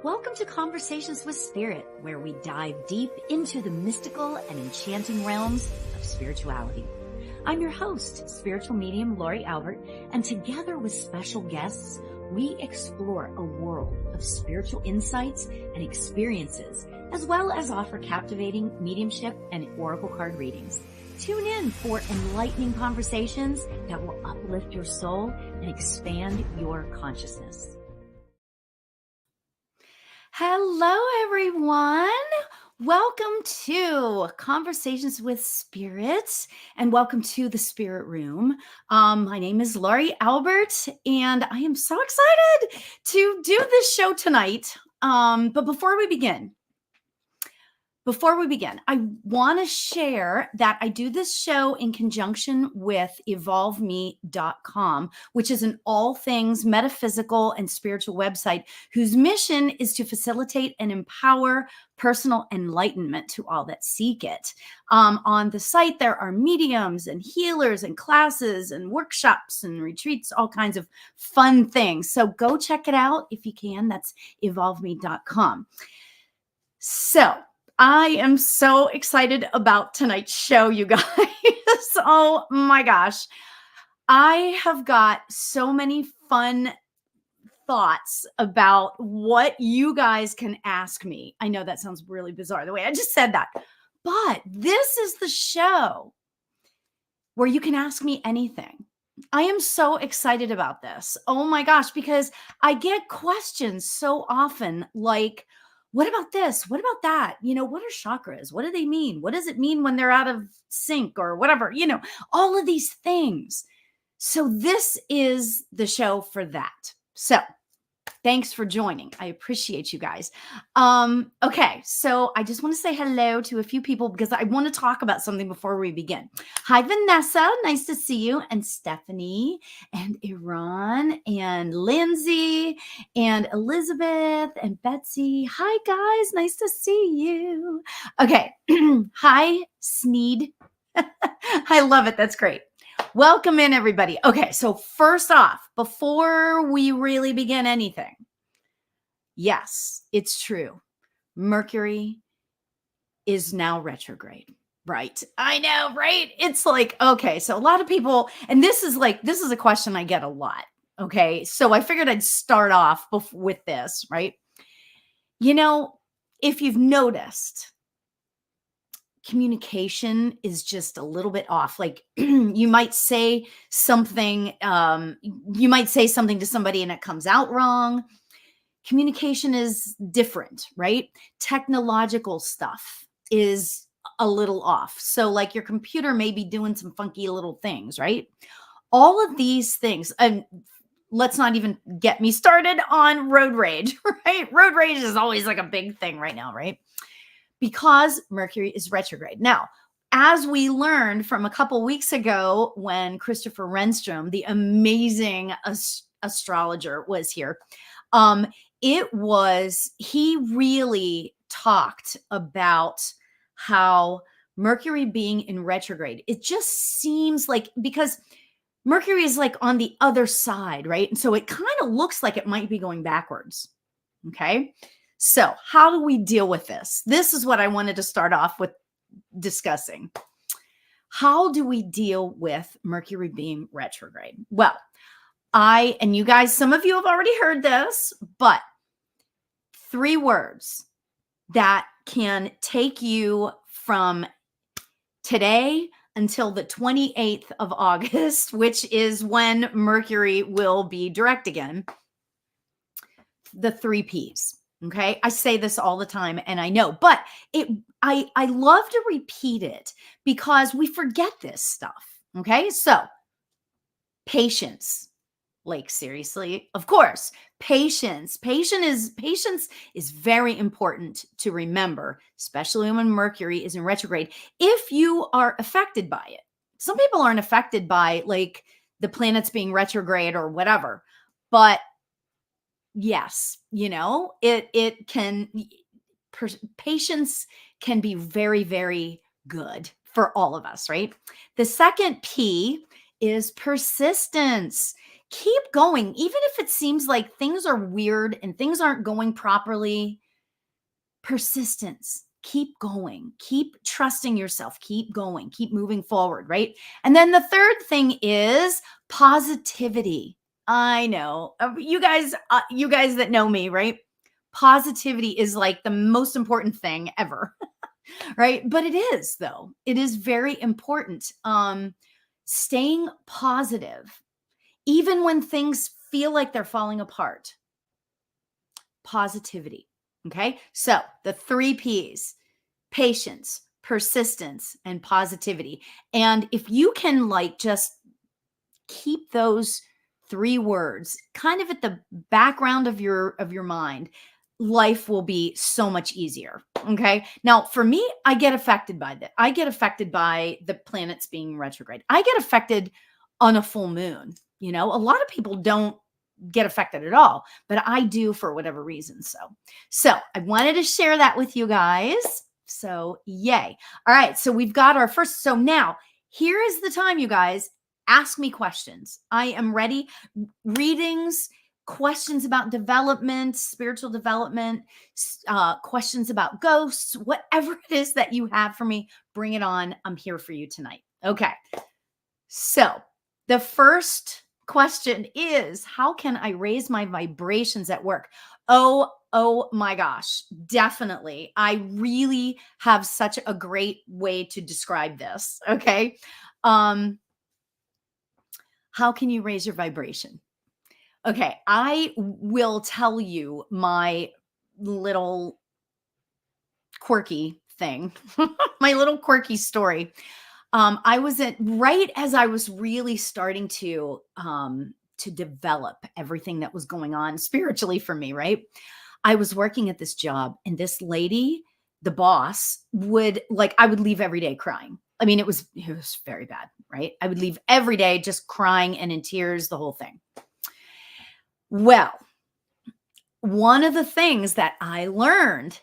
Welcome to Conversations with Spirit, where we dive deep into the mystical and enchanting realms of spirituality. I'm your host, spiritual medium Lauri Albert, and together with special guests, we explore a world of spiritual insights and experiences, as well as offer captivating mediumship and oracle card readings. Tune in for enlightening conversations that will uplift your soul and expand your consciousness. Hello, everyone. Welcome to Conversations with Spirit, and welcome to the Spirit Room. My name is Lauri Albert, and I am so excited to do this show tonight. But before we begin, I want to share that I do this show in conjunction with evolveme.com, which is an all things metaphysical and spiritual website whose mission is to facilitate and empower personal enlightenment to all that seek it. On the site, there are mediums and healers and classes and workshops and retreats, all kinds of fun things. So go check it out if you can. That's evolveme.com. So I am so excited about tonight's show, you guys. Oh my gosh. I have got so many fun thoughts about what you guys can ask me. I know that sounds really bizarre the way I just said that, but this is the show where you can ask me anything. I am so excited about this. Oh my gosh, because I get questions so often like, what about this? What about that? What are chakras? What do they mean? What does it mean when they're out of sync or whatever? All of these things. So this is the show for that. So thanks for joining. I appreciate you guys. Okay, so I just want to say hello to a few people because I want to talk about something before we begin. Hi, Vanessa. Nice to see you. And Stephanie and Iran and Lindsay and Elizabeth and Betsy. Hi, guys. Nice to see you. Okay. Hi, Sneed. I love it. That's great. Welcome in, everybody. Okay, so first off, before we really begin anything, yes, it's true. Mercury is now retrograde, right? I know, right? It's like, okay, so a lot of people, and this is a question I get a lot, okay? So I figured I'd start off with this, right? If you've noticed, communication is just a little bit off. Like you might say something to somebody and it comes out wrong. Communication is different, right? Technological stuff is a little off. So like your computer may be doing some funky little things, right? All of these things, and let's not even get me started on road rage, right? Road rage is always like a big thing right now, right? Because Mercury is retrograde. Now, as we learned from a couple weeks ago when Christopher Renstrom, the amazing astrologer, was here, he really talked about how Mercury being in retrograde, it just seems like, because Mercury is like on the other side, right? And so it kind of looks like it might be going backwards, okay? So how do we deal with this? This is what I wanted to start off with discussing. How do we deal with Mercury being retrograde? Well, and you guys, some of you have already heard this, but 3 words that can take you from today until the 28th of August, which is when Mercury will be direct again. The 3 Ps. Okay. I say this all the time and I know, but I love to repeat it because we forget this stuff. Okay. So patience, like seriously, of course, patience is very important to remember, especially when Mercury is in retrograde. If you are affected by it, some people aren't affected by like the planets being retrograde or whatever, but yes, patience can be very, very good for all of us, right? The second P is persistence. keep going. Even if it seems like things are weird and things aren't going properly, persistence. Keep going. Keep trusting yourself. Keep going. Keep moving forward, right? And then the third thing is positivity. I know. You guys that know me, right? Positivity is like the most important thing ever, right? But it is, though. It is very important. Staying positive, even when things feel like they're falling apart. Positivity. Okay. So the 3 P's: patience, persistence, and positivity. And if you can like just keep those 3 words kind of at the background of your mind, life will be so much easier. Okay. Now, for me, I get affected by that. I get affected by the planets being retrograde. I get affected on a full moon. You know, a lot of people don't get affected at all, but I do for whatever reason. So I wanted to share that with you guys. So yay. All right. So we've got our first. So now here is the time, you guys. Ask me questions. I am ready. Readings, questions about development, spiritual development, questions about ghosts, whatever it is that you have for me, bring it on. I'm here for you tonight. Okay. So the first question is, how can I raise my vibrations at work? Oh my gosh, definitely. I really have such a great way to describe this. Okay. How can you raise your vibration? Okay, I will tell you my little quirky thing, my little quirky story. I was right as I was really starting to develop everything that was going on spiritually for me, right? I was working at this job, and this lady, the boss, I would leave every day crying. I mean, it was very bad, right? I would leave every day just crying and in tears, the whole thing. Well, one of the things that I learned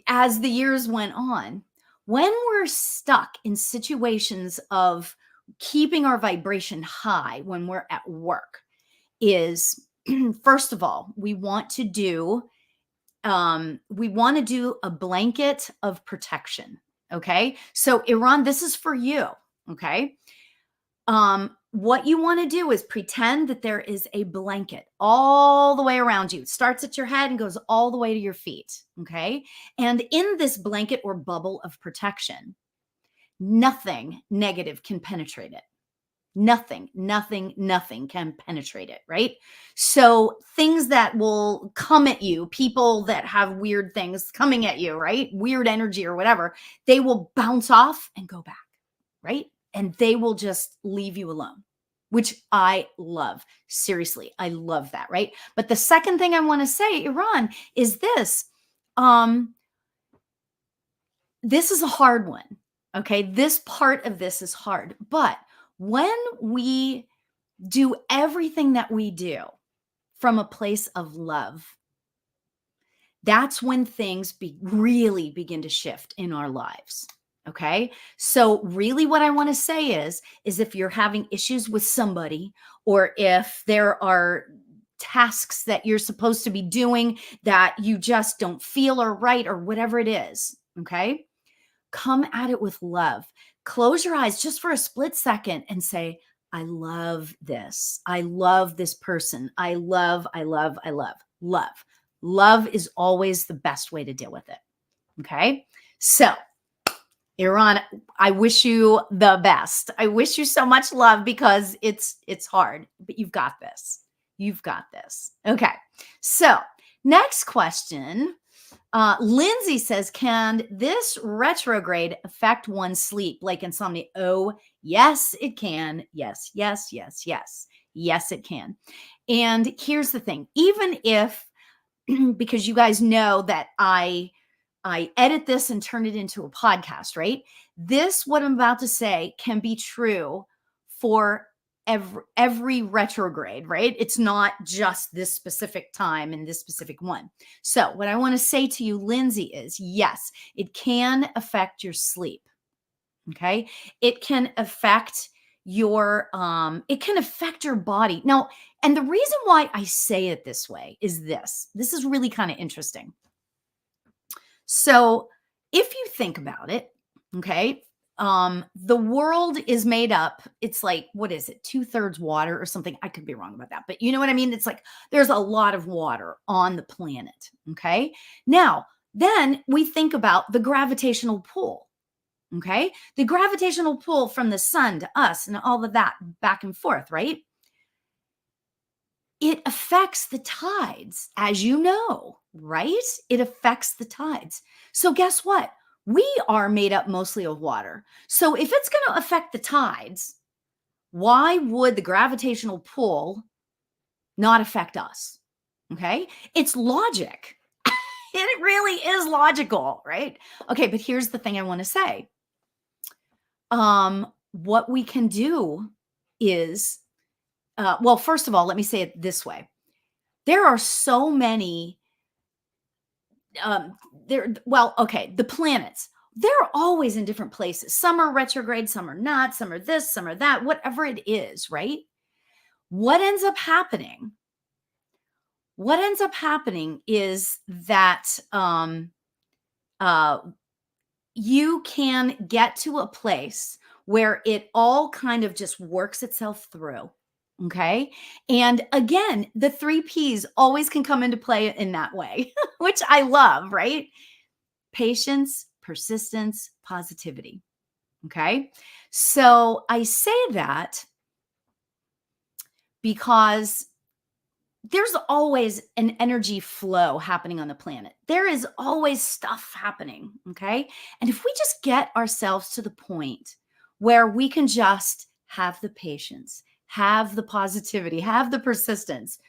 as the years went on, when we're stuck in situations of keeping our vibration high when we're at work, is first of all, we want to do a blanket of protection. Okay. So Iran, this is for you. Okay. What you want to do is pretend that there is a blanket all the way around you. It starts at your head and goes all the way to your feet. Okay. And in this blanket or bubble of protection, nothing negative can penetrate it. Nothing can penetrate it, right? So things that will come at you, people that have weird things coming at you, right? Weird energy or whatever, they will bounce off and go back, right? And they will just leave you alone, which I love. Seriously, I love that, right? But the second thing I want to say, Iran, is this. This is a hard one, okay? This part of this is hard, but when we do everything that we do from a place of love, that's when things really begin to shift in our lives. Okay. So really what I want to say is if you're having issues with somebody, or if there are tasks that you're supposed to be doing that you just don't feel are right, or whatever it is, okay, come at it with love. Close your eyes just for a split second and say, I love this. I love this person. I love. Love is always the best way to deal with it. Okay. So, Iran, I wish you the best. I wish you so much love, because it's hard, but you've got this. You've got this. Okay. So, next question. Lindsay says, can this retrograde affect one's sleep, like insomnia? Oh, yes, it can. Yes, it can. And here's the thing. Even if, because you guys know that I edit this and turn it into a podcast, right? This, what I'm about to say, can be true for every retrograde, right? It's not just this specific time and this specific one. So what I want to say to you, Lindsay, is yes, it can affect your sleep. Okay. It can affect it can affect your body. Now, and the reason why I say it this way is this. This is really kind of interesting. So if you think about it, okay, the world is made up. It's like, what is it? 2/3 water or something. I could be wrong about that, but you know what I mean? It's like there's a lot of water on the planet. Okay. Now, then we think about the gravitational pull. Okay. The gravitational pull from the sun to us and all of that back and forth, right? It affects the tides, as you know, right? It affects the tides. So guess what? We are made up mostly of water. So if it's going to affect the tides, why would the gravitational pull not affect us? Okay. It's logic. It really is logical, right? Okay. But here's the thing I want to say. What we can do is, well, first of all, let me say it this way. There are so many, the planets, they're always in different places. Some are retrograde, some are not, some are this, some are that, whatever it is, right? What ends up happening? What ends up happening is that you can get to a place where it all kind of just works itself through. Okay. And again, the 3 P's always can come into play in that way, which I love, right? Patience, persistence, positivity. Okay. So I say that because there's always an energy flow happening on the planet. There is always stuff happening. Okay. And if we just get ourselves to the point where we can just have the patience, have the positivity, have the persistence,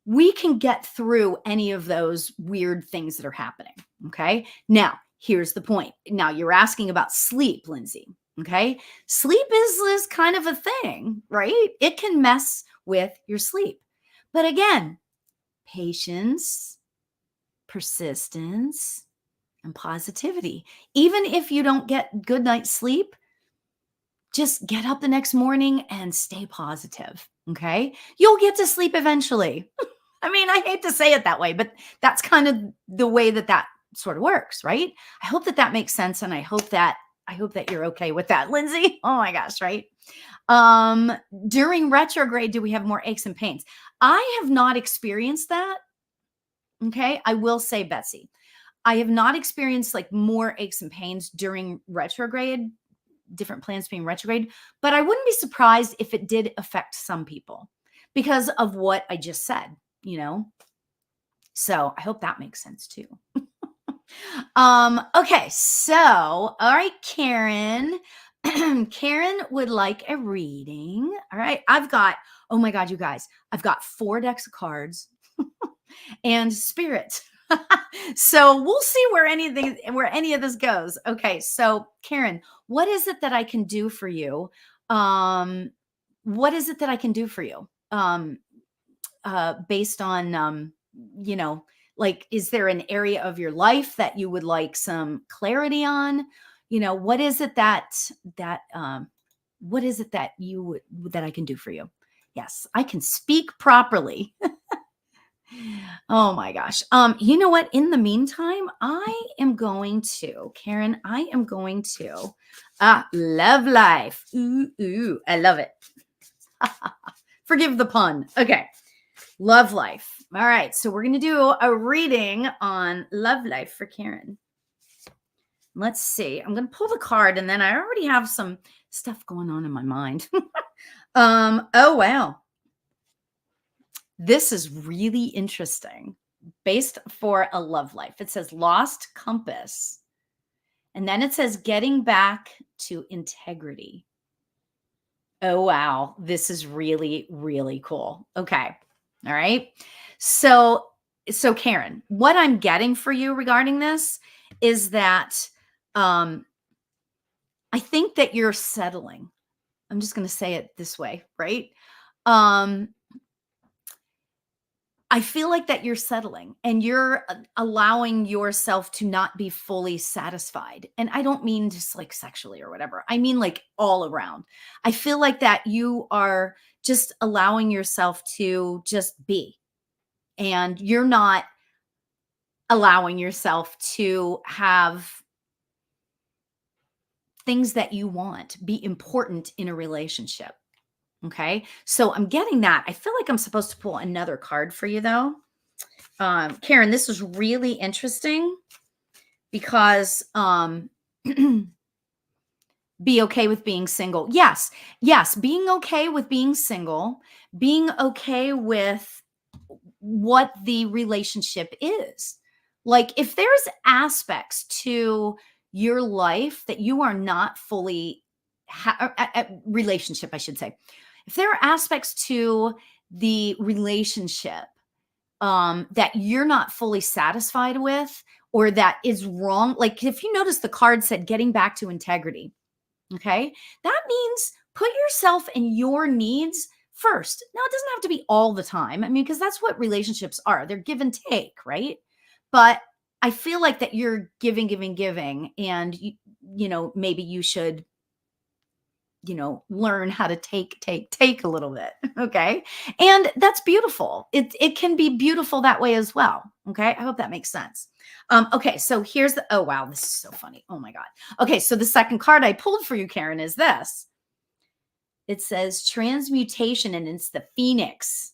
we can get through any of those weird things that are happening. Okay. Now, here's the point. Now, you're asking about sleep, Lindsay. Okay. Sleep is kind of a thing, right? It can mess with your sleep. But again, patience, persistence, and positivity. Even if you don't get good night's sleep, just get up the next morning and stay positive. Okay. You'll get to sleep eventually. I mean, I hate to say it that way, but that's kind of the way that sort of works, right? I hope that makes sense. And I hope that you're okay with that, Lindsay. Oh my gosh. Right. During retrograde, do we have more aches and pains? I have not experienced that. Okay. I will say, Betsy, I have not experienced like more aches and pains during retrograde, different planets being retrograde, but I wouldn't be surprised if it did affect some people because of what I just said, you know? So I hope that makes sense too. Okay. So, all right, Karen. Karen would like a reading. All right. Oh my God, you guys, I've got 4 decks of cards and spirit. So we'll see where any of this goes. Okay. So Karen, what is it that I can do for you? What is it that I can do for you? Based on, like, is there an area of your life that you would like some clarity on? What is it that I can do for you? Yes, I can speak properly. Oh my gosh. You know what? In the meantime, Karen, love life. Ooh, I love it. Forgive the pun. Okay. Love life. All right. So we're going to do a reading on love life for Karen. Let's see. I'm going to pull the card and then I already have some stuff going on in my mind. Oh, wow. This is really interesting. Based for a love life. It says lost compass. And then it says getting back to integrity. Oh, wow. This is really, really cool. Okay. All right. So Karen, what I'm getting for you regarding this is that I think that you're settling. I'm just going to say it this way, right? I I feel like that you're settling and you're allowing yourself to not be fully satisfied. And I don't mean just like sexually or whatever. I mean like all around. I feel like that you are just allowing yourself to just be. And you're not allowing yourself to have things that you want be important in a relationship. Okay. So I'm getting that. I feel like I'm supposed to pull another card for you though. Karen, this is really interesting because be okay with being single. Yes. Yes. Being okay with being single, being okay with what the relationship is. Like if there's aspects to your life that you are not fully relationship, I should say. If there are aspects to the relationship that you're not fully satisfied with or that is wrong, like if you notice the card said getting back to integrity, okay, that means put yourself and your needs first. Now, it doesn't have to be all the time. I mean, because that's what relationships are. They're give and take, right? But I feel like that you're giving, giving, giving, and maybe you should learn how to take a little bit. Okay. And that's beautiful. It can be beautiful that way as well. Okay. I hope that makes sense. Okay. So here's oh, wow. This is so funny. Oh my God. Okay. So the second card I pulled for you, Karen, is this. It says transmutation and it's the Phoenix.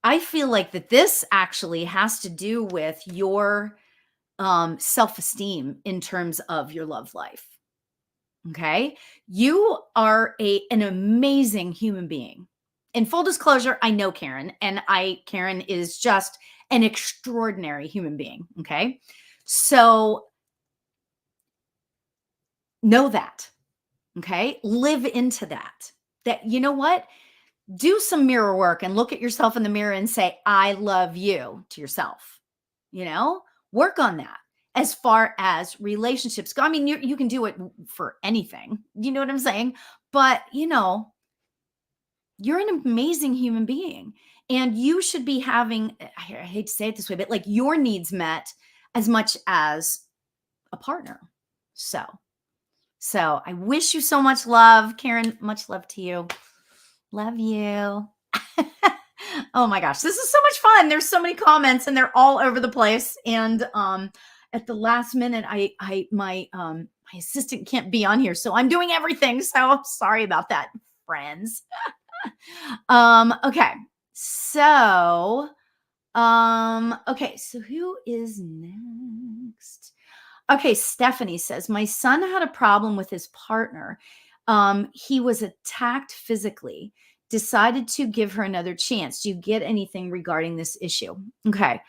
I feel like that this actually has to do with your self-esteem in terms of your love life. Okay. You are an amazing human being. In full disclosure, I know Karen, and Karen is just an extraordinary human being. Okay. So know that. Okay. Live into that. That, you know what? Do some mirror work and look at yourself in the mirror and say, I love you to yourself. Work on that. As far as relationships go, I mean, you can do it for anything. You know what I'm saying? But, you're an amazing human being and you should be having, I hate to say it this way, but like your needs met as much as a partner. So I wish you so much love, Karen. Much love to you. Love you. Oh my gosh, this is so much fun. There's so many comments and they're all over the place. And at the last minute, my assistant can't be on here, so I'm doing everything. So sorry about that, friends. Okay. So so who is next? Okay, Stephanie says, my son had a problem with his partner. He was attacked physically, decided to give her another chance. Do you get anything regarding this issue? Okay.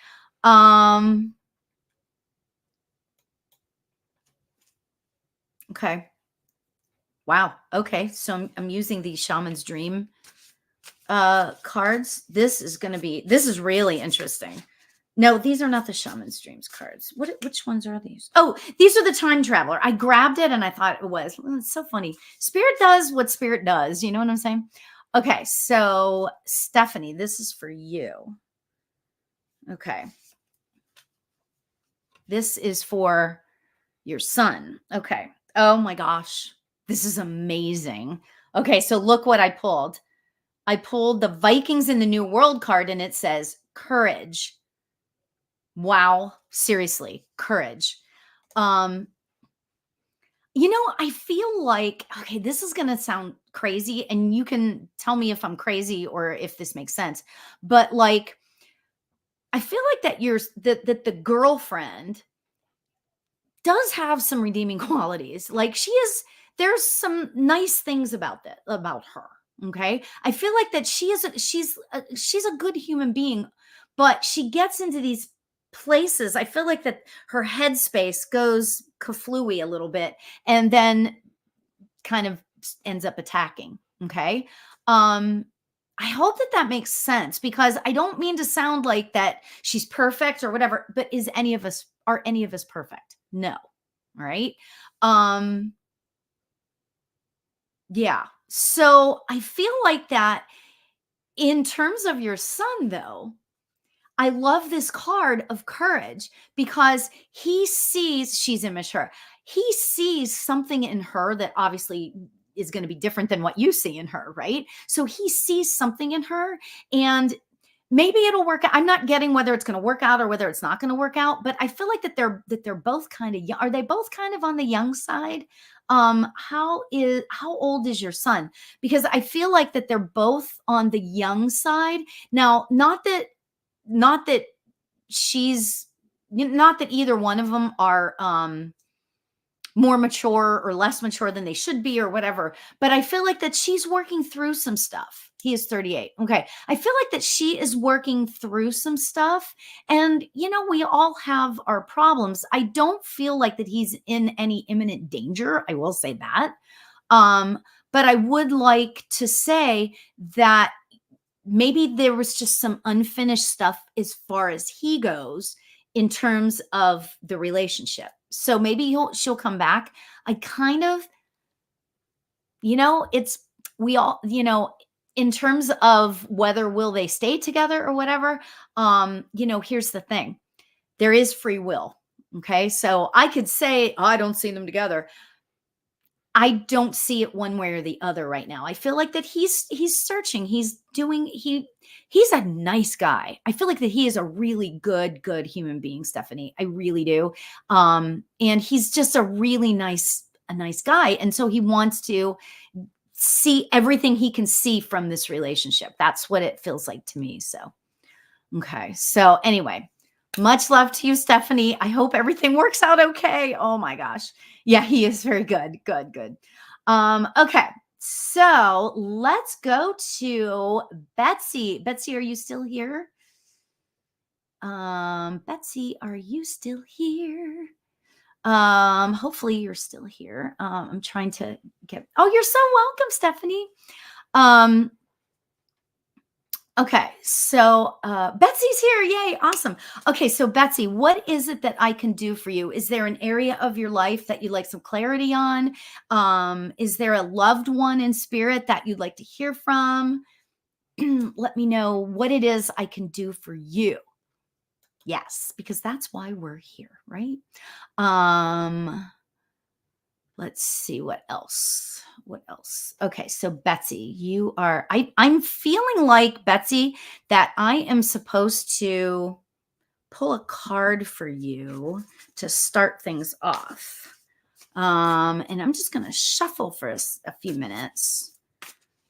Okay. Wow. Okay. So I'm using the Shaman's Dream cards. This is really interesting. No, these are not the Shaman's Dreams cards. Which ones are these? Oh, these are the Time Traveler. I grabbed it and I thought it was. It's so funny. Spirit does what Spirit does. You know what I'm saying? Okay, so Stephanie, this is for you. Okay. This is for your son. Okay. Oh my gosh. This is amazing. Okay, so look what I pulled. I pulled the Vikings in the New World card and it says courage. Wow. Seriously, courage. I feel like, okay, this is going to sound crazy and you can tell me if I'm crazy or if this makes sense. But like, I feel like that the girlfriend does have some redeeming qualities. Like there's some nice things about her. Okay. I feel like that she's a good human being, but she gets into these places. I feel like that her headspace goes kaflooey a little bit and then kind of ends up attacking. Okay. I hope that makes sense because I don't mean to sound like that she's perfect or whatever, but are any of us perfect? No. All right. Yeah. So I feel like that In terms of your son, though, I love this card of courage because he sees, she's image her. He sees something in her that obviously is going to be different than what you see in her, right? So he sees something in her, and maybe it'll work out. I'm not getting whether it's going to work out or whether it's not going to work out, but I feel like that they're both kind of young. Are they both kind of on the young side? How old is your son? Because I feel like that they're both on the young side. Now, not that she's not that either one of them are more mature or less mature than they should be or whatever, but I feel like that she's working through some stuff. He is 38. Okay. I feel like that she is working through some stuff, and we all have our problems. I don't feel like that he's in any imminent danger, I will say that. But I would like to say that maybe there was just some unfinished stuff as far as he goes in terms of the relationship. So maybe she'll come back. I kind of, it's, we all, in terms of whether will they stay together or whatever, here's the thing. There is free will. Okay. So I could say, oh, I don't see them together. I don't see it one way or the other right now. I feel like that he's searching. He's a nice guy. I feel like that he is a really good human being, Stephanie. I really do. And he's just a really nice guy. And so he wants to see everything he can see from this relationship. That's what it feels like to me. So, okay. So anyway, much love to you, Stephanie. I hope everything works out okay. Oh my gosh. Yeah, he is very good. Good. Okay. So let's go to Betsy. Betsy, are you still here? Betsy, are you still here? Hopefully you're still here. I'm trying to oh, you're so welcome, Stephanie. Okay, so Betsy's here. Yay, awesome. Okay, so Betsy, what is it that I can do for you? Is there an area of your life that you'd like some clarity on? Is there a loved one in spirit that you'd like to hear from? Let me know what it is I can do for you. Yes, because that's why we're here, right? Let's see what else. Okay, so Betsy, you are, I'm feeling like, Betsy, that I am supposed to pull a card for you to start things off. And I'm just going to shuffle for a few minutes.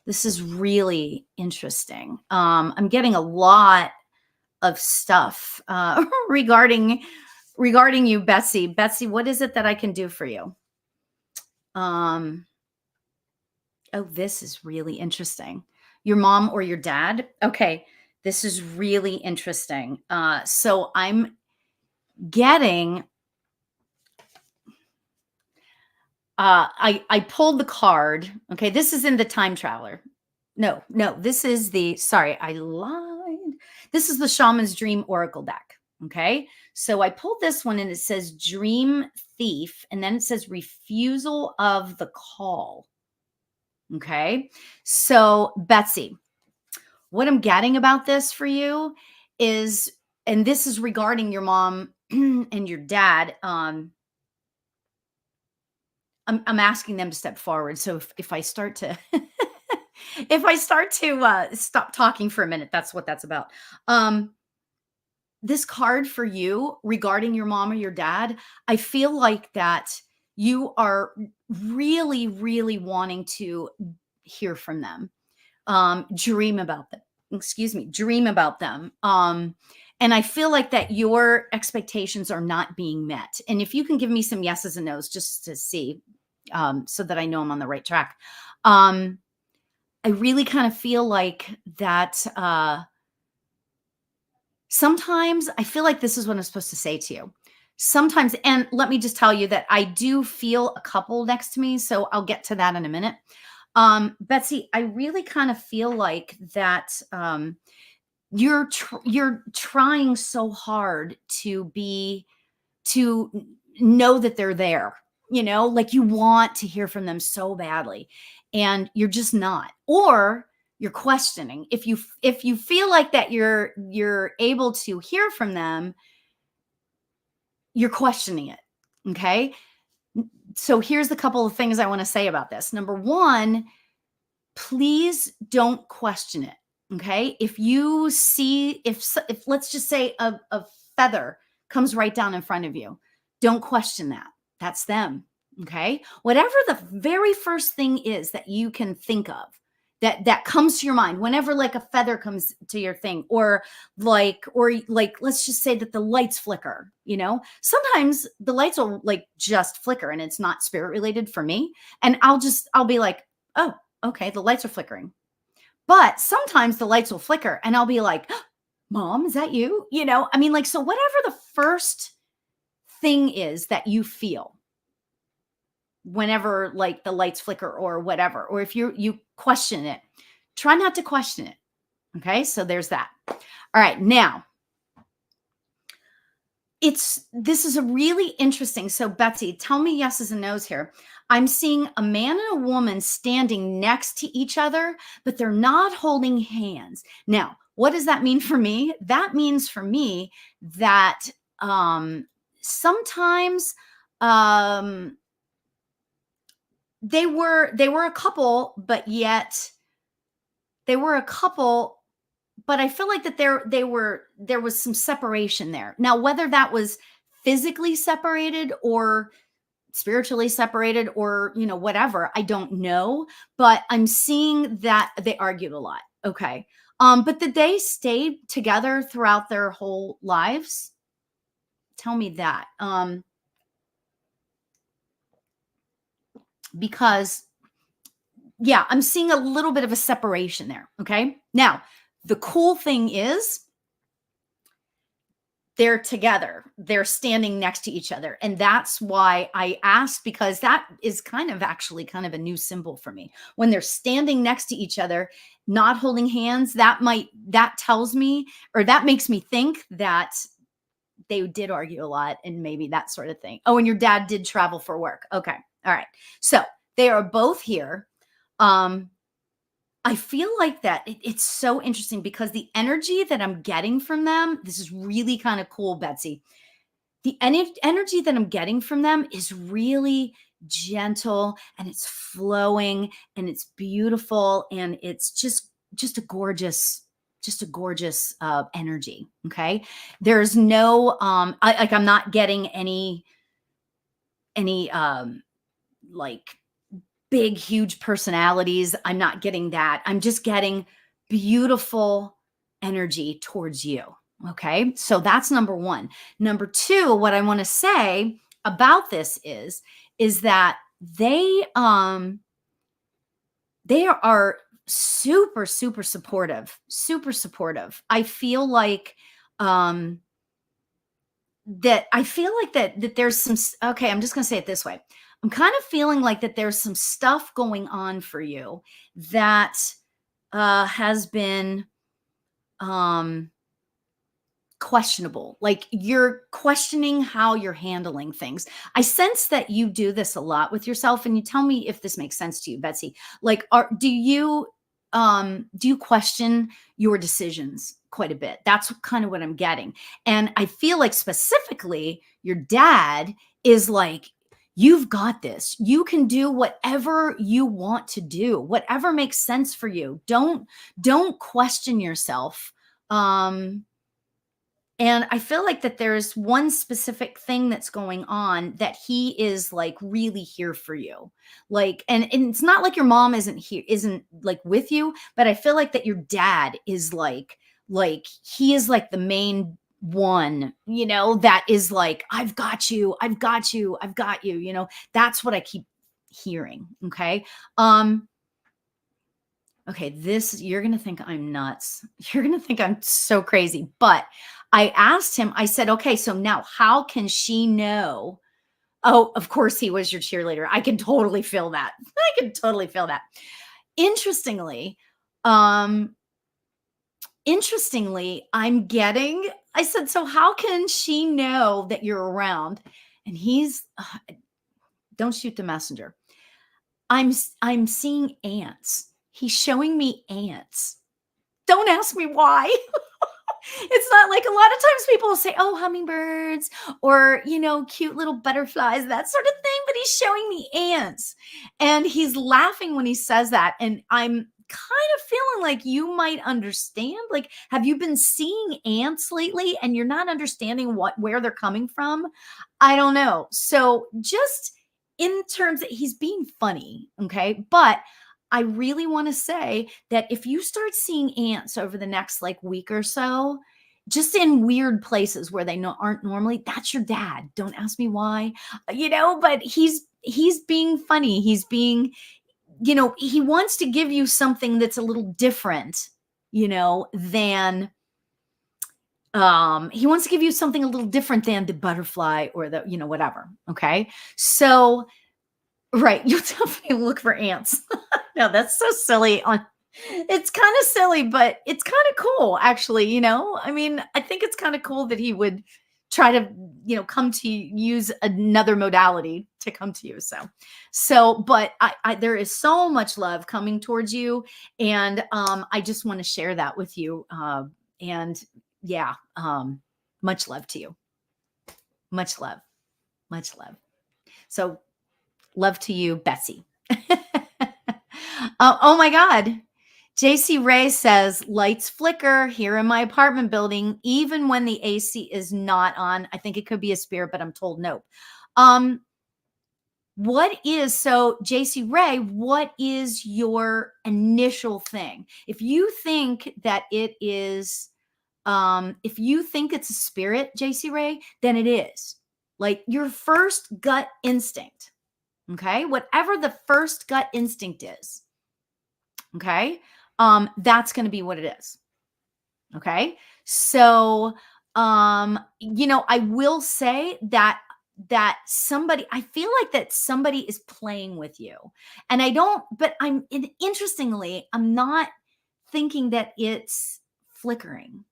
This is really interesting. I'm getting a lot of stuff regarding you, Betsy. Betsy, what is it that I can do for you? Oh, this is really interesting. Your mom or your dad? Okay, this is really interesting. So I'm getting, I pulled the card. Okay, this is in the time traveler. No, this is sorry, I lied. This is the Shaman's Dream Oracle deck. Okay, so I pulled this one and it says Dream Thief, and then it says Refusal of the Call. Okay, so Betsy, what I'm getting about this for you is, and this is regarding your mom and your dad. I'm asking them to step forward. So if I start to, stop talking for a minute, that's what that's about. This card for you regarding your mom or your dad, I feel like that you are really, really wanting to hear from them, dream about them. And I feel like that your expectations are not being met. And if you can give me some yeses and nos just to see, so that I know I'm on the right track. I really kind of feel like that, sometimes I feel like this is what I'm supposed to say to you. Sometimes, and let me just tell you that I do feel a couple next to me, so I'll get to that in a minute. Betsy, I really kind of feel like that you're trying so hard to know that they're there, like you want to hear from them so badly, and you're just not. Or You're questioning. If you feel like that you're able to hear from them, you're questioning it. Okay? So here's a couple of things I want to say about this. Number one, please don't question it. Okay? If you see, if let's just say a feather comes right down in front of you, don't question that. That's them. Okay? Whatever the very first thing is that you can think of, that comes to your mind whenever like a feather comes to your thing, or like let's just say that the lights flicker. Sometimes the lights will like just flicker and it's not spirit related for me, and I'll be like, oh, okay, the lights are flickering. But sometimes the lights will flicker and I'll be like, Mom, is that you? So whatever the first thing is that you feel whenever like the lights flicker or whatever, or if you question it, try not to question it. Okay, so there's that. All right, now this is a really interesting. So Betsy, tell me yeses and nos here. I'm seeing a man and a woman standing next to each other, but they're not holding hands. Now, what does that mean for me? That means for me that sometimes they were a couple, but yet they were a couple, but I feel like that there was some separation there. Now, whether that was physically separated or spiritually separated or, whatever, I don't know, but I'm seeing that they argued a lot. Okay. But did they stay together throughout their whole lives? Tell me that. Because yeah, I'm seeing a little bit of a separation there. Okay. Now, the cool thing is they're together. They're standing next to each other. And that's why I asked, because that is kind of a new symbol for me. When they're standing next to each other, not holding hands, that tells me, or that makes me think that they did argue a lot and maybe that sort of thing. Oh, and your dad did travel for work. Okay. All right. So they are both here. I feel like that it's so interesting because the energy that I'm getting from them, this is really kind of cool, Betsy. The energy that I'm getting from them is really gentle and it's flowing and it's beautiful and it's just a gorgeous energy. Okay. There's no, I'm not getting any like big, huge personalities. I'm not getting that. I'm just getting beautiful energy towards you. Okay. So that's number one. Number two, what I want to say about this is that they are super, super supportive, I feel like, that there's some, okay, I'm just going to say it this way. I'm kind of feeling like that there's some stuff going on for you that has been questionable. Like you're questioning how you're handling things. I sense that you do this a lot with yourself, and you tell me if this makes sense to you, Betsy. Like, do you question your decisions quite a bit? That's kind of what I'm getting. And I feel like specifically your dad is like, you've got this. You can do whatever you want to do, whatever makes sense for you. Don't question yourself. And I feel like that there's one specific thing that's going on that he is like really here for you. Like, and it's not like your mom isn't like with you, but I feel like that your dad is like he is like the main one, that is like, I've got you. That's what I keep hearing. Okay. Okay, you're going to think I'm nuts. You're going to think I'm so crazy. But I asked him, I said, okay, so now how can she know? Oh, of course he was your cheerleader. I can totally feel that. Interestingly, I said, so how can she know that you're around? And don't shoot the messenger. I'm seeing ants. he's showing me ants. Don't ask me why. It's not like a lot of times people will say, oh, hummingbirds or, cute little butterflies, that sort of thing. But he's showing me ants and he's laughing when he says that. And I'm kind of feeling like you might understand. Like, have you been seeing ants lately and you're not understanding where they're coming from? I don't know. So just in terms that he's being funny. Okay. But I really want to say that if you start seeing ants over the next like week or so, just in weird places where they aren't normally, that's your dad. Don't ask me why, but he's being funny. He's being, he wants to give you something that's a little different, than, he wants to give you something a little different than the butterfly or the, whatever. Okay. So, right. You'll definitely look for ants. No, that's so silly. It's kind of silly, but it's kind of cool, actually. I mean, I think it's kind of cool that he would try to, come to use another modality to come to you. But there is so much love coming towards you, and I just want to share that with you. And yeah, much love to you. Much love, much love. So, love to you, Betsy. Oh my God. JC Ray says, lights flicker here in my apartment building, even when the AC is not on. I think it could be a spirit, but I'm told nope. So JC Ray, what is your initial thing? If you think that it is, if you think it's a spirit, JC Ray, then it is. Like your first gut instinct. Okay. Whatever the first gut instinct is. Okay. That's going to be what it is. Okay. So, I will say that I feel like that somebody is playing with you, and interestingly, I'm not thinking that it's flickering.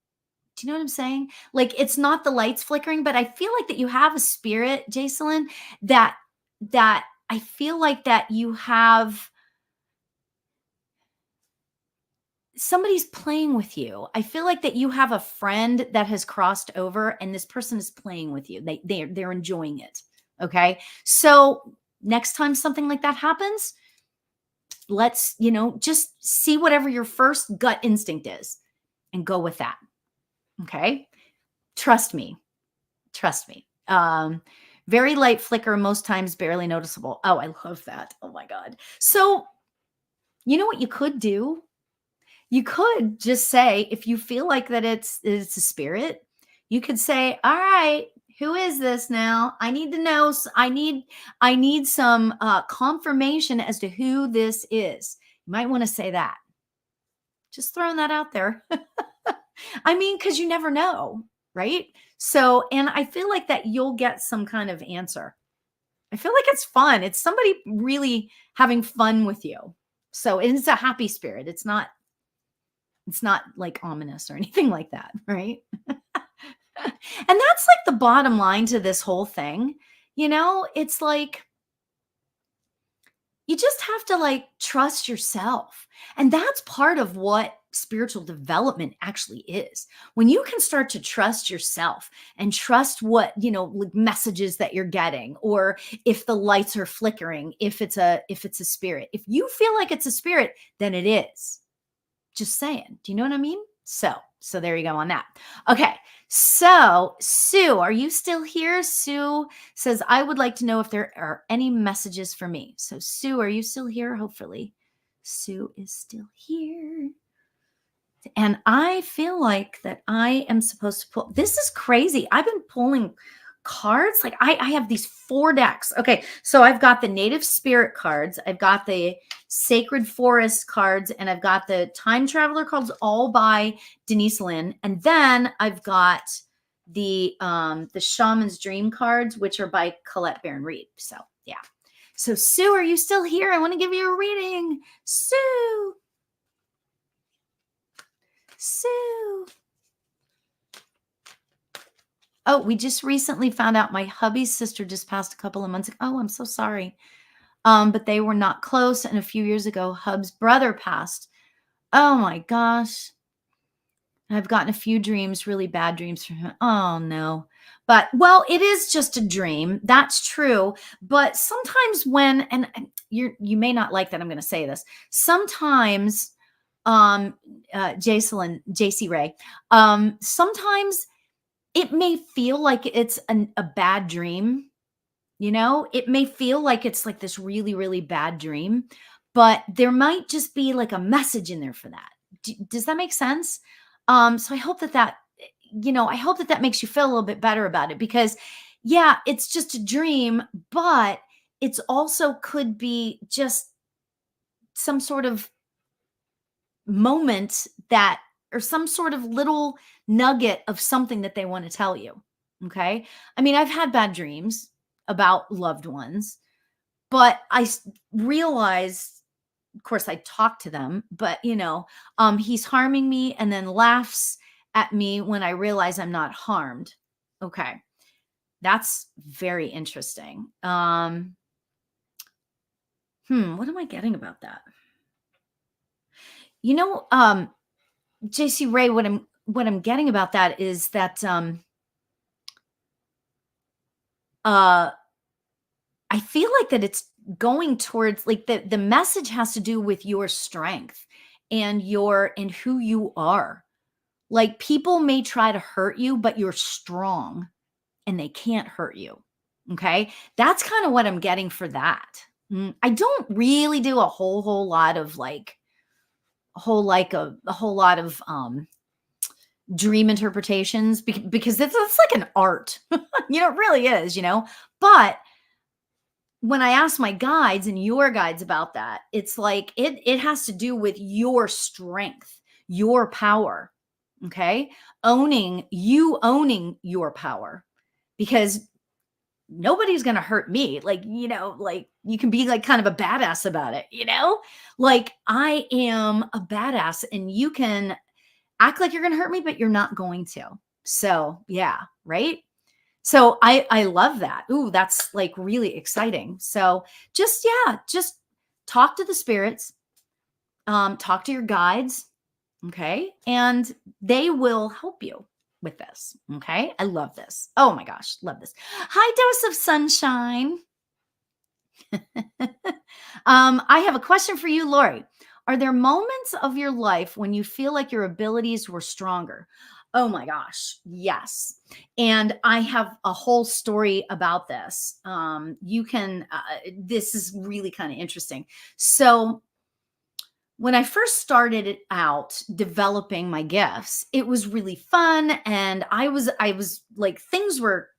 Do you know what I'm saying? Like, it's not the lights flickering, but I feel like that you have a spirit, Jacelyn, that I feel like that you have, somebody's playing with you. I feel like that you have a friend that has crossed over and this person is playing with you. They're enjoying it. Okay. So next time something like that happens, let's, just see whatever your first gut instinct is and go with that. Okay. Trust me. Very light flicker, most times barely noticeable. Oh, I love that. Oh my God. So you know what you could do? You could just say, if you feel like that it's a spirit, you could say, all right, who is this now? I need to know. I need some confirmation as to who this is. You might want to say that. Just throwing that out there. I mean, because you never know, right? So, and I feel like that you'll get some kind of answer. I feel like it's fun. It's somebody really having fun with you. So it's a happy spirit. It's not like ominous or anything like that, right? And that's like the bottom line to this whole thing. It's like, you just have to like trust yourself. And that's part of what spiritual development actually is. When you can start to trust yourself and trust what, like messages that you're getting, or if the lights are flickering, if it's a spirit, if you feel like it's a spirit, then it is. Just saying. Do you know what I mean? So there you go on that. Okay. So Sue, are you still here? Sue says, I would like to know if there are any messages for me. So Sue, are you still here? Hopefully Sue is still here. And I feel like that I am supposed to pull. This is crazy. I've been pulling cards. Like I have these 4 decks. Okay. So I've got the native spirit cards. I've got the sacred forest cards, and I've got the time traveler cards, all by Denise Lynn. And then I've got the shaman's dream cards, which are by Colette Baron Reed. So yeah. So Sue, are you still here? I want to give you a reading. Sue. Oh, we just recently found out my hubby's sister just passed a couple of months ago. Oh, I'm so sorry. but they were not close. And a few years ago, Hub's brother passed. Oh my gosh. I've gotten a few dreams, really bad dreams from him. Oh no. But well, it is just a dream. That's true. But sometimes when, and you may not like that I'm going to say this. Sometimes, JC Ray, sometimes it may feel like it's a bad dream. It may feel like it's like this really, really bad dream, but there might just be like a message in there for that. Does that make sense? So I hope I hope that makes you feel a little bit better about it, because yeah, it's just a dream, but it's also could be just some sort of moment or some sort of little nugget of something that they want to tell you. Okay. I mean, I've had bad dreams about loved ones, but I realized, of course, I talk to them, but he's harming me and then laughs at me when I realize I'm not harmed. Okay. That's very interesting. What am I getting about that? JC Ray, what I'm getting about that is that I feel like that it's going towards like the message has to do with your strength and who you are. Like people may try to hurt you, but you're strong and they can't hurt you. Okay. That's kind of what I'm getting for that. I don't really do a whole lot of dream interpretations because it's like an art. It really is, but when I ask my guides and your guides about that, it's like it has to do with your strength, your power. Okay. Owning your power, because nobody's going to hurt me. Like you can be like kind of a badass about it, like I am a badass and you can act like you're going to hurt me, but you're not going to. So yeah. Right. So I love that. Ooh, that's like really exciting. So just talk to the spirits, talk to your guides. Okay. And they will help you with this. Okay. I love this. Oh my gosh. Love this. Hi, dose of sunshine. I have a question for you, Lauri. Are there moments of your life when you feel like your abilities were stronger? Oh my gosh. Yes. And I have a whole story about this. This is really kind of interesting. So when I first started out developing my gifts, it was really fun. And I was like, things were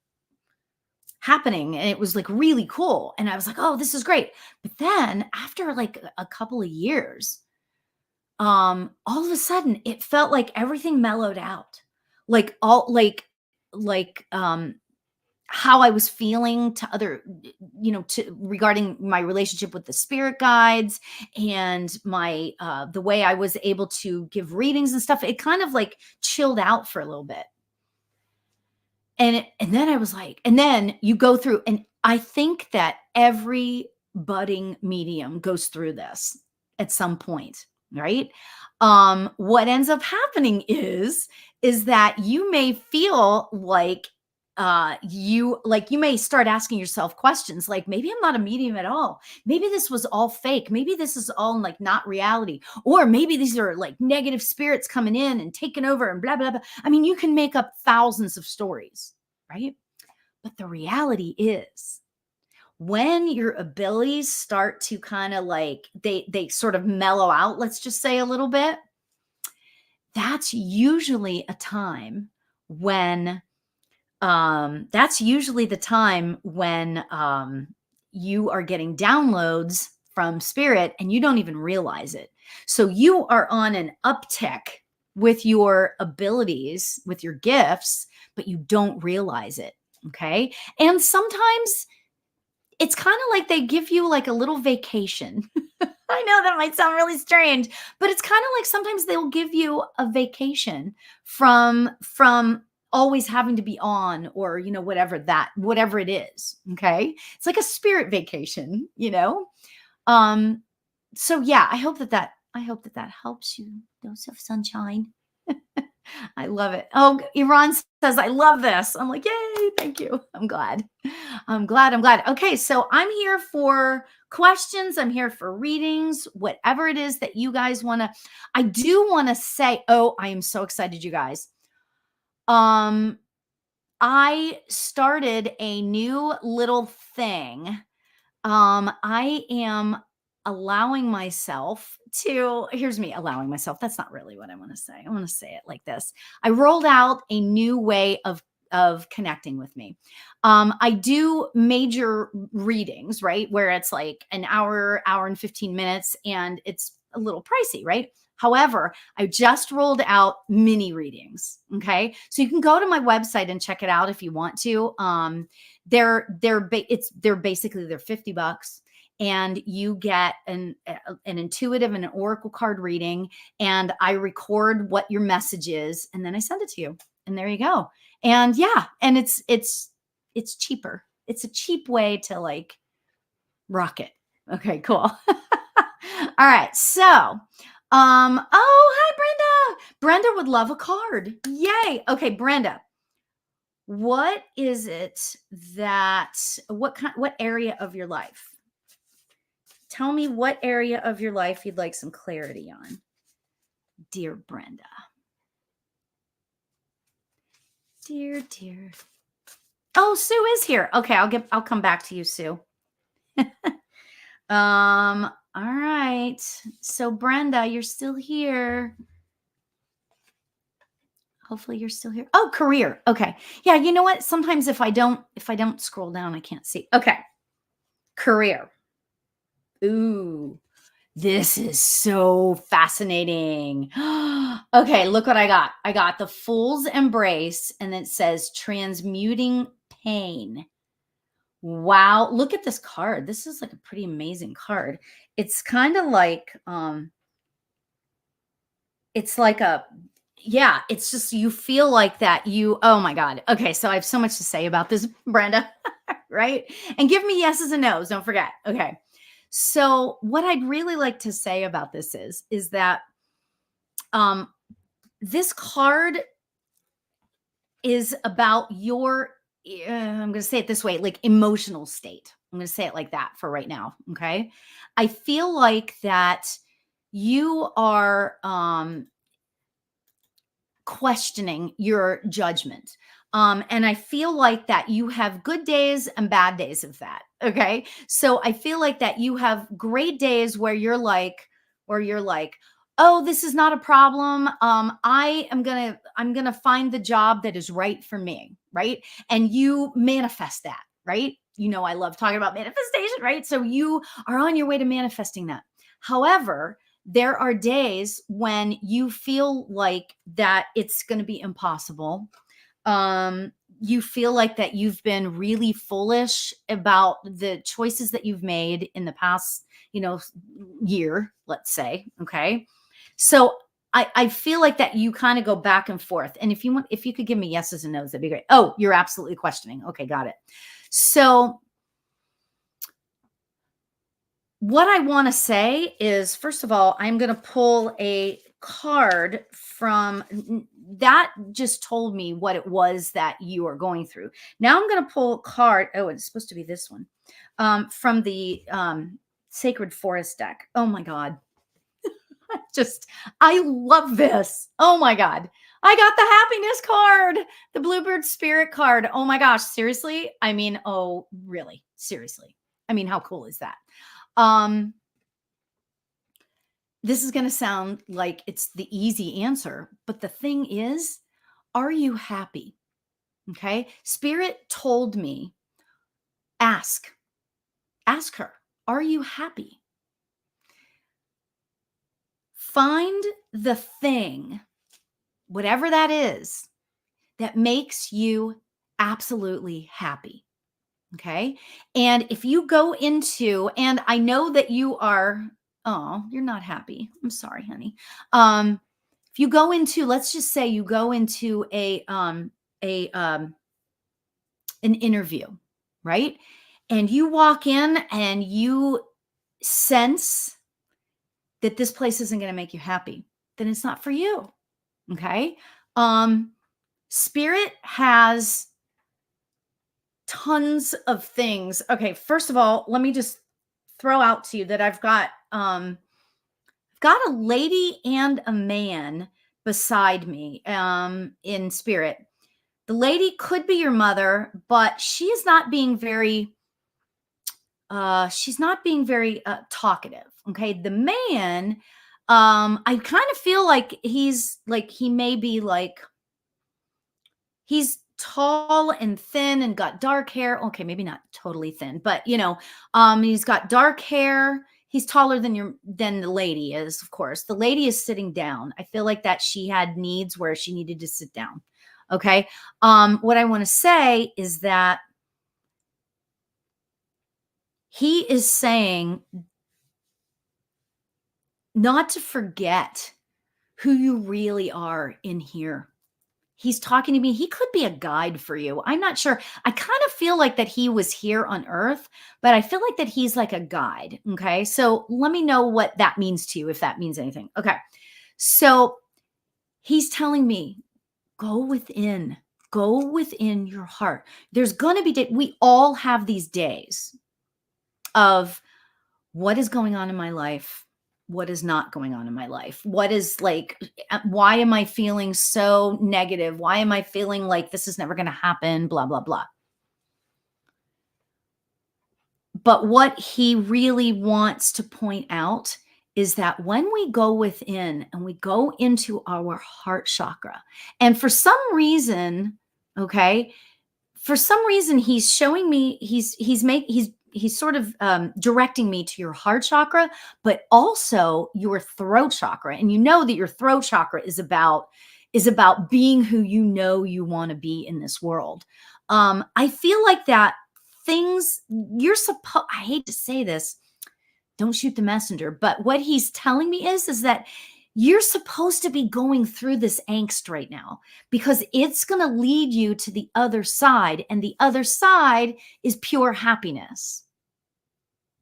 happening and it was like really cool. And I was like, oh, this is great. But then after like a couple of years, all of a sudden it felt like everything mellowed out. Like how I was feeling to other, regarding my relationship with the spirit guides and my, the way I was able to give readings and stuff, it kind of like chilled out for a little bit. And then I was like, and then you go through, and I think that every budding medium goes through this at some point, right? What ends up happening is that you may feel like you may start asking yourself questions like, maybe I'm not a medium at all. Maybe this was all fake. Maybe this is all like not reality. Or maybe these are like negative spirits coming in and taking over and blah, blah, blah. I mean, you can make up thousands of stories, right? But the reality is when your abilities start to kind of like, they sort of mellow out, let's just say a little bit, that's usually a time when you are getting downloads from spirit and you don't even realize it. So you are on an uptick with your abilities, with your gifts, but you don't realize it. Okay. And sometimes it's kind of like they give you like a little vacation. I know that might sound really strange, but it's kind of like sometimes they'll give you a vacation from always having to be on, or, whatever it is. Okay. It's like a spirit vacation, Um, so yeah, I hope that that helps you. Dose of sunshine. I love it. Oh, Iran says, I love this. I'm like, yay, thank you. I'm glad. I'm glad. Okay, so I'm here for questions. I'm here for readings, whatever it is that you guys want to. I do want to say, oh, I am so excited, you guys. I started a new little thing. I am allowing myself to, here's me allowing myself. That's not really what I want to say. I want to say it like this. I rolled out a new way of connecting with me. I do major readings, right? Where it's like an hour and 15 minutes, and it's a little pricey, right? However, I just rolled out mini readings. Okay. So you can go to my website and check it out if you want to. They're basically they're $50, and you get an intuitive and an oracle card reading, and I record what your message is, and then I send it to you, and there you go. And yeah, and it's cheaper. It's a cheap way to like rock it. Okay, cool. All right. So, oh, hi, Brenda. Brenda would love a card. Yay. Okay, Brenda. What is it what area of your life? Tell me what area of your life you'd like some clarity on, dear Brenda. Dear. Oh, Sue is here. Okay, I'll come back to you, Sue. All right. So Brenda, you're still here. Hopefully you're still here. Oh, career. Okay. Yeah, you know what? Sometimes if I don't scroll down, I can't see. Okay. Career. Ooh. This is so fascinating. Okay, look what I got. I got the Fool's Embrace, and it says transmuting pain. Wow, look at this card. This is like a pretty amazing card. It's kind of like it's like it's just, you feel like that oh my God. Okay, so I have so much to say about this, Brenda, right? And give me yeses and nos, don't forget. Okay. So what I'd really like to say about this is that this card is about your I'm going to say it this way, like emotional state. I'm going to say it like that for right now. Okay. I feel like that you are questioning your judgment. And I feel like that you have good days and bad days of that. Okay. So I feel like that you have great days where you're like, oh, this is not a problem. I'm gonna find the job that is right for me, right? And you manifest that, right? I love talking about manifestation, right? So you are on your way to manifesting that. However, there are days when you feel like that it's going to be impossible. You feel like that you've been really foolish about the choices that you've made in the past, year, let's say. Okay. So I feel like that you kind of go back and forth. And if you could give me yeses and nos, that'd be great. Oh, you're absolutely questioning. Okay. Got it. So what I want to say is, first of all, I'm going to pull a card from that just told me what it was that you are going through. Now I'm going to pull a card. Oh, it's supposed to be this one from the Sacred Forest deck. Oh my God. I love this. Oh my God. I got the happiness card, the Bluebird Spirit card. Oh my gosh. Seriously? I mean, oh, really? Seriously. I mean, how cool is that? This is going to sound like it's the easy answer, but the thing is, are you happy? Okay. Spirit told me, ask her, are you happy? Find the thing, whatever that is, that makes you absolutely happy. Okay. And if you go into, and I know that you are, oh, you're not happy. I'm sorry, honey. If you go into, let's just say you go into a an interview, right? And you walk in and you sense that this place isn't going to make you happy, then it's not for you. Okay. Spirit has tons of things. Okay. First of all, let me just throw out to you that I've got a lady and a man beside me, in spirit. The lady could be your mother, but she is not being very, talkative. Okay. The man, I kind of feel like he may be like, he's tall and thin and got dark hair. Okay, maybe not totally thin, but he's got dark hair. He's taller than the lady is, of course. The lady is sitting down. I feel like that she had needs where she needed to sit down. Okay. What I want to say is that he is saying not to forget who you really are in here. He's talking to me. He could be a guide for you. I'm not sure. I kind of feel like that he was here on earth, but I feel like that he's like a guide. Okay. So let me know what that means to you, if that means anything. Okay. So he's telling me, go within your heart. There's going to be, we all have these days of what is going on in my life, what is not going on in my life, what is like, why am I feeling so negative? Why am I feeling like this is never going to happen? Blah, blah, blah. But what he really wants to point out is that when we go within and we go into our heart chakra, and for some reason, okay, he's showing me, he's sort of directing me to your heart chakra, but also your throat chakra. And you know that your throat chakra is about being who you want to be in this world. I feel like that things I hate to say this, don't shoot the messenger, but what he's telling me is that you're supposed to be going through this angst right now because it's going to lead you to the other side, and the other side is pure happiness.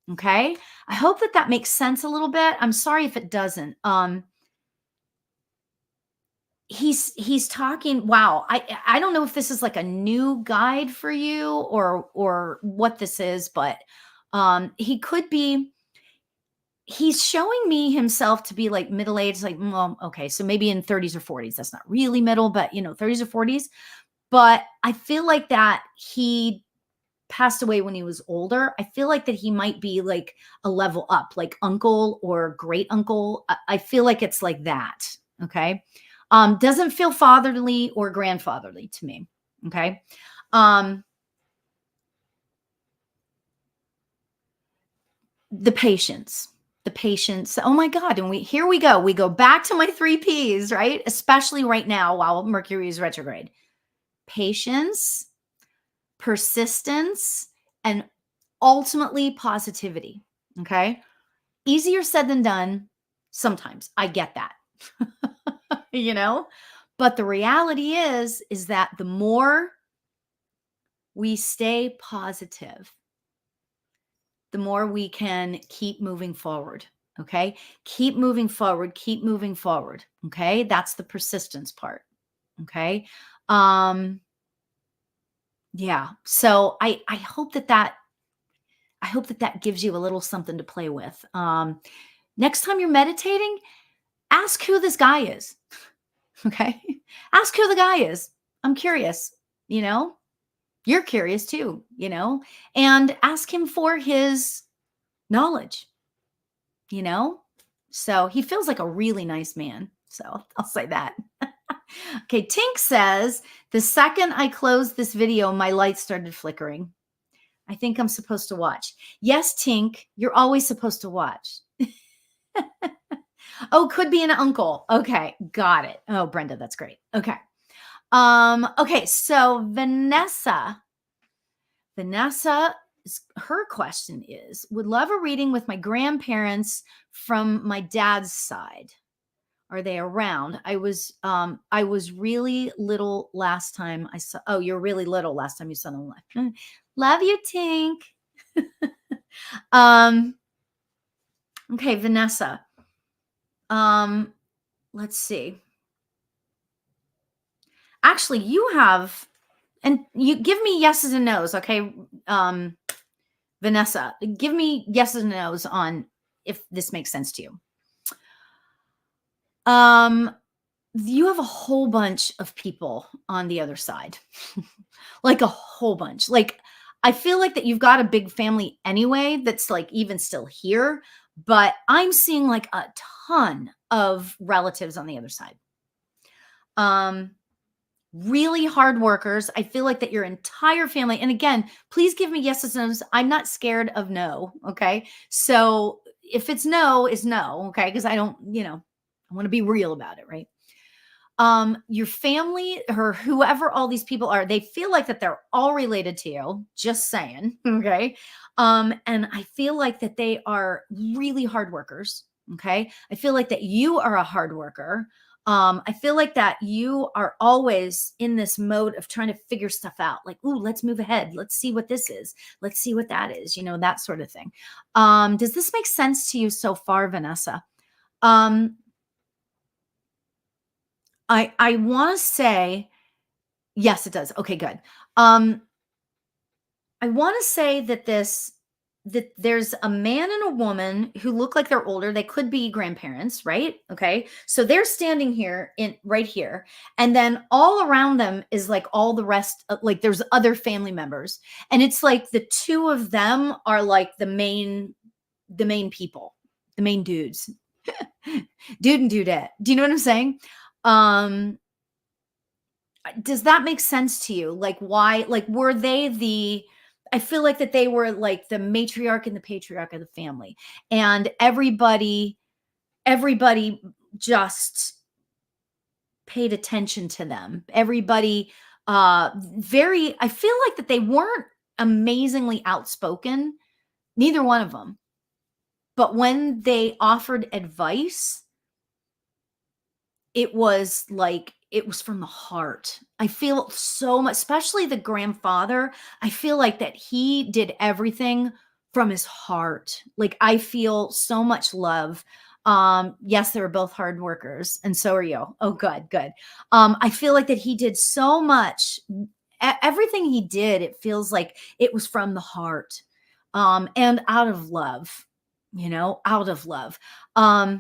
Okay. I hope that makes sense a little bit. I'm sorry if it doesn't. He's talking. Wow. I don't know if this is like a new guide for you or what this is, but he could be. He's showing me himself to be like middle-aged, like, well, okay, so maybe in 30s or 40s. That's not really middle, but 30s or 40s. But I feel like that he passed away when he was older. I feel like that he might be like a level up, like uncle or great uncle. I feel like it's like that. Okay. Doesn't feel fatherly or grandfatherly to me. Okay. The patience. Oh my God. And here we go. We go back to my 3 Ps, right? Especially right now while Mercury is retrograde. Patience, persistence, and ultimately positivity. Okay. Easier said than done. Sometimes I get that, but the reality is that the more we stay positive, the more we can keep moving forward. Okay. Keep moving forward. Okay. That's the persistence part. Okay. Yeah. So I hope that gives you a little something to play with. Next time you're meditating, ask who this guy is. Okay. Ask who the guy is. I'm curious, you're curious too, and ask him for his knowledge, so he feels like a really nice man. So I'll say that. Okay. Tink says, the second I closed this video, my light started flickering. I think I'm supposed to watch. Yes, Tink, you're always supposed to watch. Oh, could be an uncle. Okay, got it. Oh, Brenda, that's great. Okay. Okay, so Vanessa, her question is, would love a reading with my grandparents from my dad's side. Are they around? I was really little last time I saw. Oh, you're really little last time you saw them live. Love you, Tink. um, okay, Vanessa. Let's see. Actually, you have, and you give me yeses and nos, okay? Vanessa, give me yeses and nos on if this makes sense to you. You have a whole bunch of people on the other side. Like a whole bunch. Like I feel like that you've got a big family anyway that's like even still here, but I'm seeing like a ton of relatives on the other side. Really hard workers. I feel like that your entire family, and again, please give me yeses and nos. I'm not scared of no. Okay. So if it's no, it's no. Okay. Because I don't, I want to be real about it. Right. Your family or whoever all these people are, they feel like that they're all related to you. Just saying. Okay. And I feel like that they are really hard workers. Okay. I feel like that you are a hard worker. I feel like that you are always in this mode of trying to figure stuff out. Like, ooh, let's move ahead. Let's see what this is. Let's see what that is, that sort of thing. Does this make sense to you so far, Vanessa? I want to say, yes, it does. Okay, good. I want to say that that there's a man and a woman who look like they're older. They could be grandparents, right? Okay. So they're standing here right here. And then all around them is like all the rest, like there's other family members. And it's like the two of them are like the main people, the main dudes. Dude and dudette. Do you know what I'm saying? Does that make sense to you? Like why, like were they I feel like that they were like the matriarch and the patriarch of the family, and everybody just paid attention to them. Everybody I feel like that they weren't amazingly outspoken, neither one of them. But when they offered advice, it was from the heart. I feel so much, especially the grandfather. I feel like that he did everything from his heart. Like I feel so much love. Yes, they were both hard workers, and so are you. Oh, good, good. I feel like that he did so much. Everything he did, it feels like it was from the heart, and out of love. Out of love. I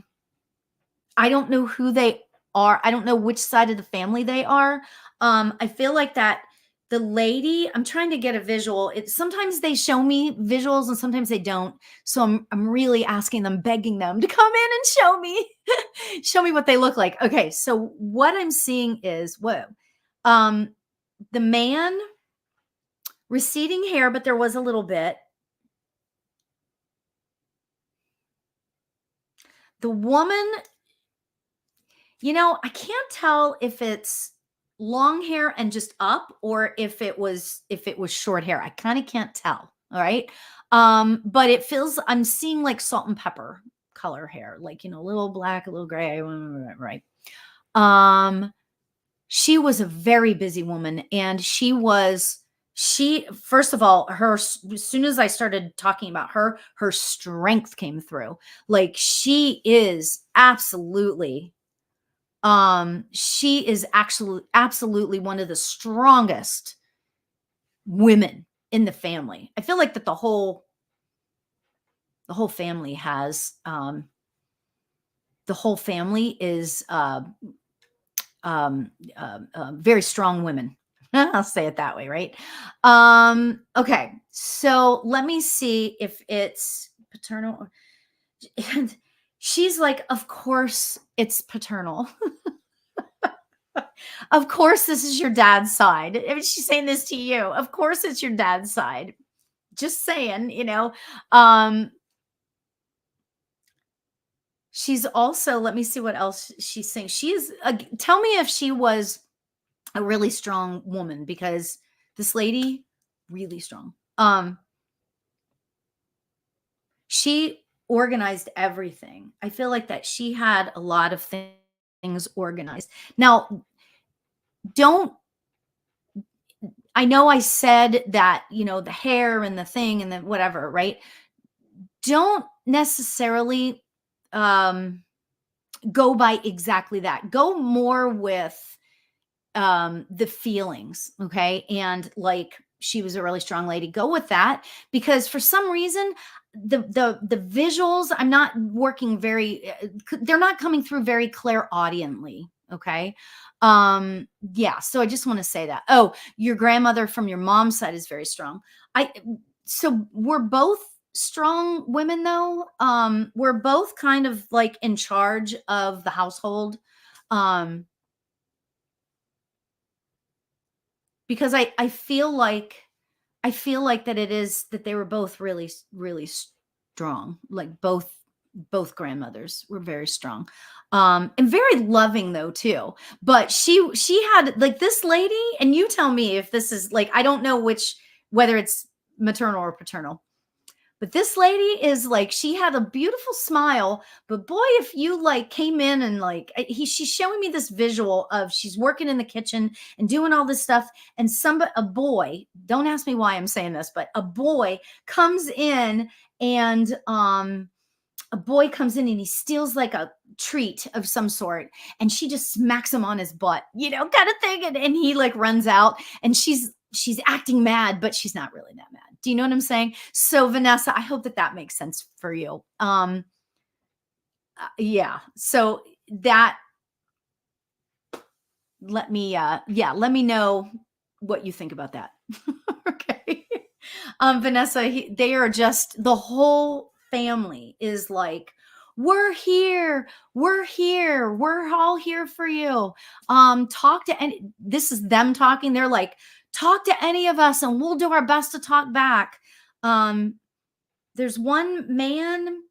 don't know who they are. I don't know which side of the family they are. I feel like that the lady, I'm trying to get a visual. Sometimes they show me visuals and sometimes they don't. So I'm really asking them, begging them to come in and show me, show me what they look like. Okay. So what I'm seeing is, the man, receding hair, but there was a little bit. The woman, I can't tell if it's long hair and just up or if it was short hair. I kind of can't tell. All right. But it feels, I'm seeing like salt and pepper color hair, like, a little black, a little gray, right? She was a very busy woman, and she first of all, as soon as I started talking about her strength came through. Like she is absolutely absolutely one of the strongest women in the family. I feel like that the whole family has is very strong women. I'll say it that way, right? Okay, so let me see if it's paternal. And she's like, of course it's paternal. Of course this is your dad's side. I mean, she's saying this to you. Of course it's your dad's side. Just saying, she's also, let me see what else she's saying. Tell me if she was a really strong woman, because this lady, really strong. She organized everything. I feel like that she had a lot of things things organized. Now, don't, I know I said that, the hair and the thing and the whatever, right? Don't necessarily go by exactly that. Go more with the feelings, okay? And like, she was a really strong lady. Go with that, because for some reason the visuals, I'm not working very they're not coming through very clairaudiently, okay? Yeah, so I just want to say that. Oh, your grandmother from your mom's side is very strong. I So we're both strong women though. We're both kind of like in charge of the household. Um because I feel like that it is that they were both really really strong, like both grandmothers were very strong, and very loving though too. But she had like this lady, and you tell me if this is like, I don't know which, whether it's maternal or paternal. But this lady is like, she had a beautiful smile, but boy, if you like came in and like, she's showing me this visual of, she's working in the kitchen and doing all this stuff. And a boy, don't ask me why I'm saying this, but a boy comes in and, a boy comes in and he steals like a treat of some sort, and she just smacks him on his butt, kind of thing. And he like runs out, and she's acting mad, but she's not really that mad. Do you know what I'm saying? So Vanessa, I hope that makes sense for you. Yeah. So that, let me know what you think about that. Okay. Vanessa, they are just, the whole family is like, we're here, we're all here for you. Talk to any, this is them talking. They're like, talk to any of us and we'll do our best to talk back. There's one man,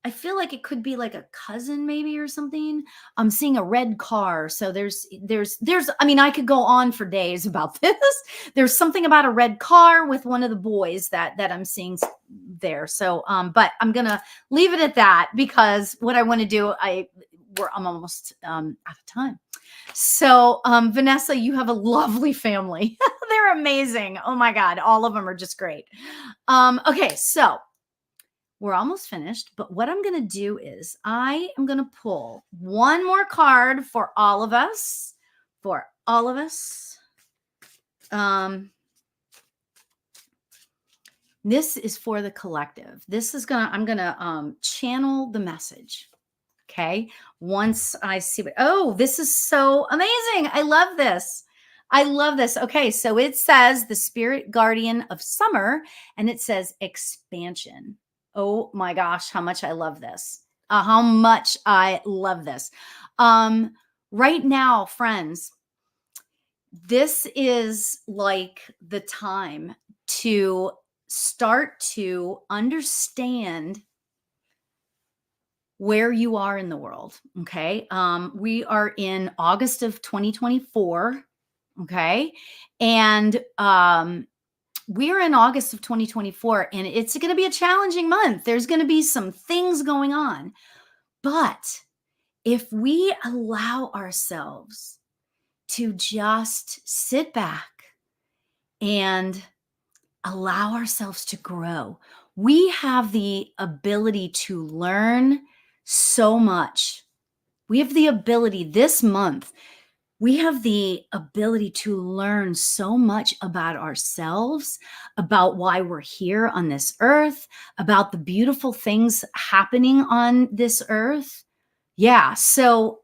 I feel like it could be like a cousin maybe or something. I'm seeing a red car. So there's, I mean, I could go on for days about this. There's something about a red car with one of the boys that I'm seeing there. So, but I'm going to leave it at that, because what I want to do, I'm almost out of time. So, Vanessa, you have a lovely family. They're amazing. Oh my God. All of them are just great. Okay. So, we're almost finished, but what I'm going to do is I am going to pull one more card for all of us, this is for the collective. I'm going to channel the message. Okay. Once I see this is so amazing. I love this. Okay. So it says the spirit guardian of summer, and it says expansion. Oh my gosh, how much I love this. Right now, friends, this is like the time to start to understand where you are in the world. Okay. We are in August of 2024. Okay. And, we're in August of 2024, and it's going to be a challenging month. There's going to be some things going on. But if we allow ourselves to just sit back and allow ourselves to grow, we have the ability to learn so much. We have the ability this month. We have the ability to learn so much about ourselves, about why we're here on this earth, about the beautiful things happening on this earth. Yeah. So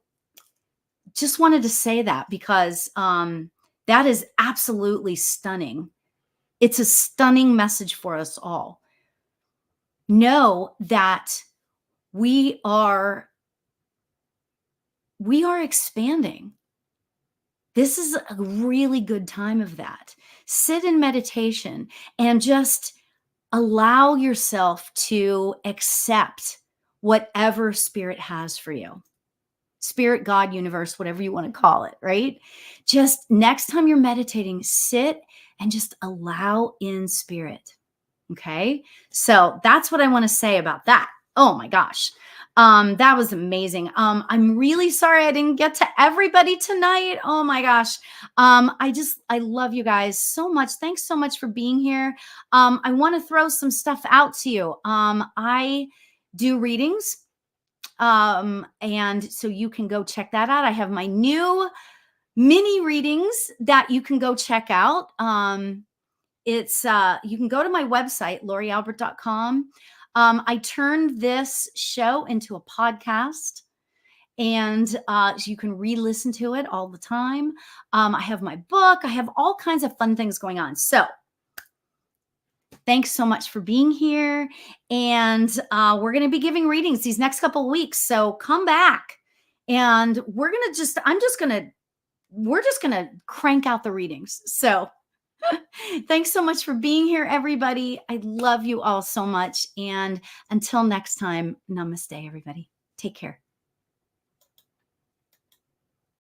just wanted to say that, because that is absolutely stunning. It's a stunning message for us all. Know that we are expanding. This is a really good time of that. Sit in meditation and just allow yourself to accept whatever spirit has for you. Spirit, God, universe, whatever you want to call it, right? Just next time you're meditating, sit and just allow in spirit. Okay. So that's what I want to say about that. Oh my gosh. That was amazing. I'm really sorry I didn't get to everybody tonight. Oh my gosh. I love you guys so much. Thanks so much for being here. I want to throw some stuff out to you. I do readings. And so you can go check that out. I have my new mini readings that you can go check out. It's you can go to my website, laurialbert.com. I turned this show into a podcast, and so you can re-listen to it all the time. I have my book. I have all kinds of fun things going on. So thanks so much for being here. And we're going to be giving readings these next couple of weeks. So come back, and we're just going to crank out the readings. So thanks so much for being here, everybody. I love you all so much. And until next time, namaste, everybody. Take care.